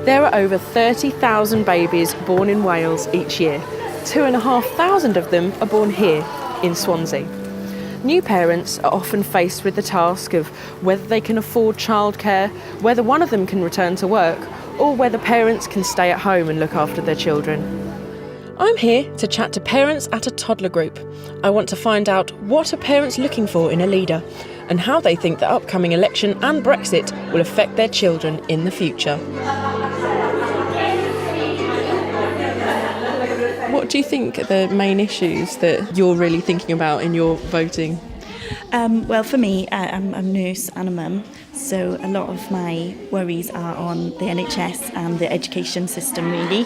There are over 30,000 babies born in Wales each year. 2,500 of them are born here in Swansea. New parents are often faced with the task of whether they can afford childcare, whether one of them can return to work, or whether parents can stay at home and look after their children. I'm here to chat to parents at a toddler group. I want to find out what are parents looking for in a leader and how they think the upcoming election and Brexit will affect their children in the future. What do you think are the main issues that you're really thinking about in your voting? Well, for me, I'm a nurse and a mum, so a lot of my worries are on the NHS and the education system, really.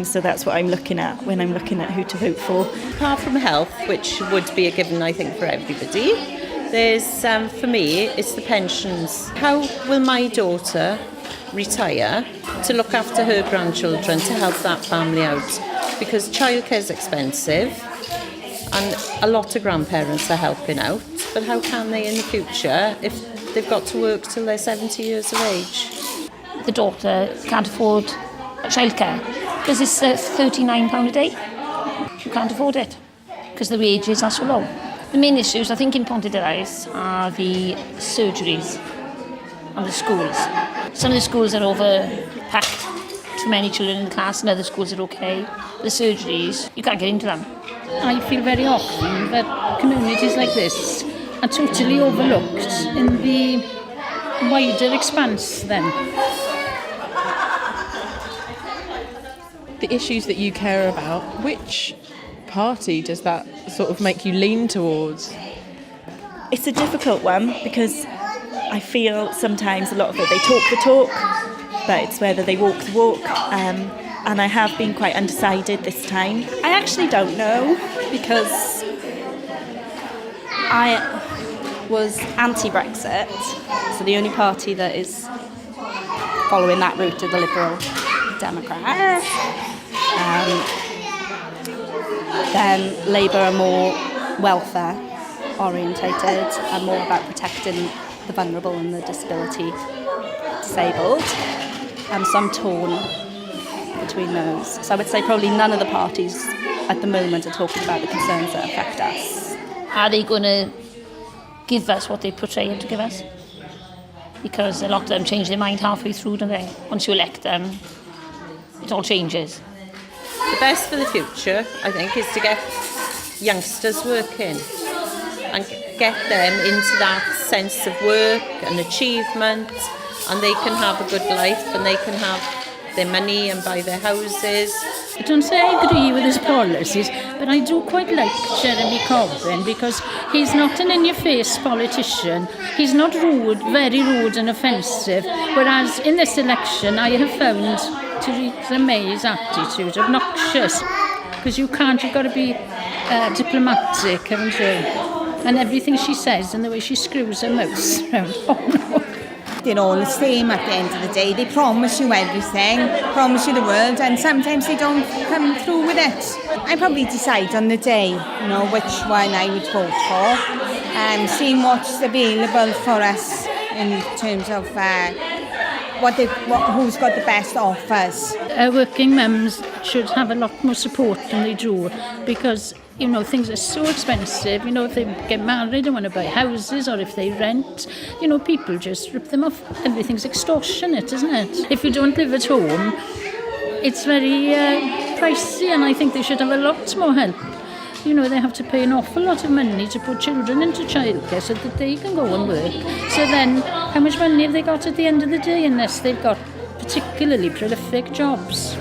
So that's what I'm looking at when I'm looking at who to vote for. Apart from health, which would be a given, I think, for everybody, there's, for me, it's the pensions. How will my daughter retire to look after her grandchildren, to help that family out? Because childcare is expensive and a lot of grandparents are helping out, but how can they in the future if they've got to work till they're 70 years of age? The daughter can't afford childcare because it's £39 a day. She can't afford it because the wages are so low. The main issues, I think, in Pontarddulais are the surgeries and the schools. Some of the schools are overpacked, too many children in the class, and other schools are okay. The surgeries, you can't get into them. I feel very often that communities like this are totally overlooked in the wider expanse then. The issues that you care about, which party does that sort of make you lean towards? It's a difficult one because I feel sometimes a lot of it, they talk the talk, but it's whether they walk the walk. And I have been quite undecided this time. I actually don't know because I was anti-Brexit, so the only party that is following that route are the Liberal Democrats. Then Labour are more welfare orientated and more about protecting the vulnerable and the disabled. So I'm torn between those. So I would say probably none of the parties at the moment are talking about the concerns that affect us. Are they going to give us what they portray to give us? Because a lot of them change their mind halfway through, don't they? Once you elect them, it all changes. The best for the future, I think, is to get youngsters working and get them into that sense of work and achievement, and they can have a good life and they can have their money and buy their houses. I don't say I agree with his policies, but I do quite like Jeremy Corbyn because he's not an in-your-face politician. He's not rude, very rude and offensive, whereas in this election I have found Theresa May's attitude obnoxious because you've got to be diplomatic, haven't you? And everything she says and the way she screws her mouse around. Oh no. They're all the same at the end of the day. They promise you everything, promise you the world, and sometimes they don't come through with it. I probably decide on the day, which one I would vote for, seeing what's available for us in terms of who's got the best offers. Working mums should have a lot more support than they do because things are so expensive. If they get married and want to buy houses or if they rent, people just rip them off. Everything's extortionate, isn't it? If you don't live at home, it's very pricey, and I think they should have a lot more help. They have to pay an awful lot of money to put children into childcare so that they can go and work. So then, how much money have they got at the end of the day unless they've got particularly prolific jobs?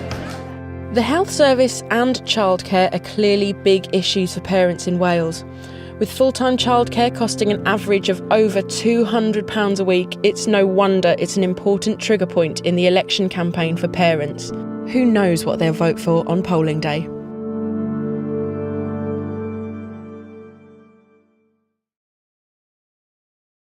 The health service and childcare are clearly big issues for parents in Wales. With full-time childcare costing an average of over £200 a week, it's no wonder it's an important trigger point in the election campaign for parents. Who knows what they'll vote for on polling day?